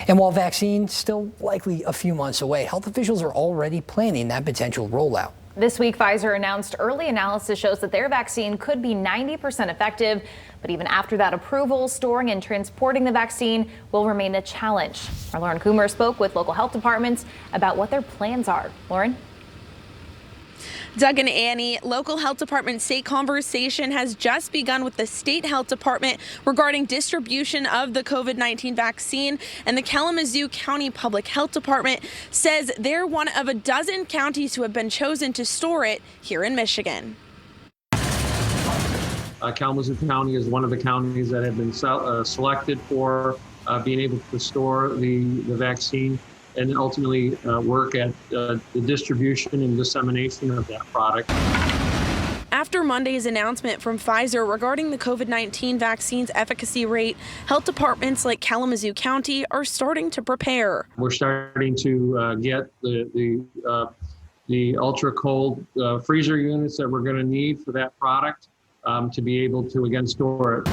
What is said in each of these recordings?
And while vaccines still likely a few months away, health officials are already planning that potential rollout. This week, Pfizer announced early analysis shows that their vaccine could be 90% effective. But even after that approval, storing and transporting the vaccine will remain a challenge. Our Lauren Coomer spoke with local health departments about what their plans are. Lauren? Doug and Annie, local health departments say conversation has just begun with the state health department regarding distribution of the COVID-19 vaccine, and the Kalamazoo County Public Health Department says they're one of a dozen counties who have been chosen to store it here in Michigan. Kalamazoo County is one of the counties that have been selected for being able to store the vaccine and ultimately work at the distribution and dissemination of that product. After Monday's announcement from Pfizer regarding the COVID-19 vaccine's efficacy rate, health departments like Kalamazoo County are starting to prepare. We're starting to get the ultra cold freezer units that we're going to need for that product to be able to again store it.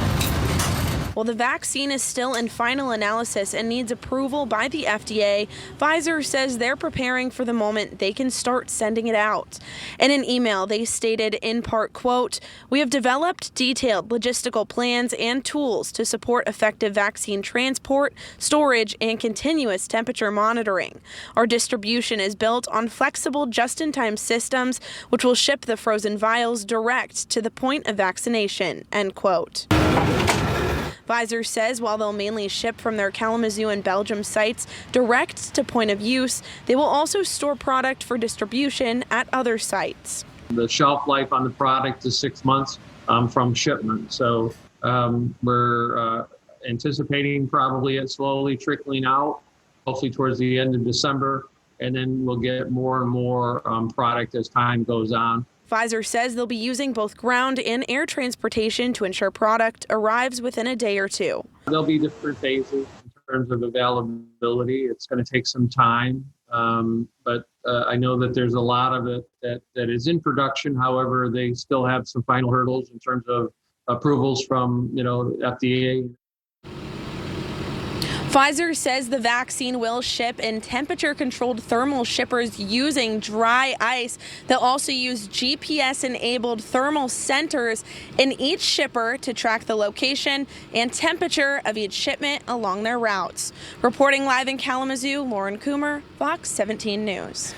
While the vaccine is still in final analysis and needs approval by the FDA, Pfizer says they're preparing for the moment they can start sending it out. In an email, they stated in part, quote, "We have developed detailed logistical plans and tools to support effective vaccine transport, storage, and continuous temperature monitoring. Our distribution is built on flexible just-in-time systems, which will ship the frozen vials direct to the point of vaccination," end quote. Pfizer says while they'll mainly ship from their Kalamazoo and Belgium sites direct to point of use, they will also store product for distribution at other sites. The shelf life on the product is 6 months from shipment. So we're anticipating probably it slowly trickling out, hopefully towards the end of December, and then we'll get more and more product as time goes on. Pfizer says they'll be using both ground and air transportation to ensure product arrives within a day or two. There'll be different phases in terms of availability. It's going to take some time, but I know that there's a lot of it that is in production. However, they still have some final hurdles in terms of approvals from, FDA. Pfizer says the vaccine will ship in temperature-controlled thermal shippers using dry ice. They'll also use GPS-enabled thermal centers in each shipper to track the location and temperature of each shipment along their routes. Reporting live in Kalamazoo, Lauren Coomer, Fox 17 News.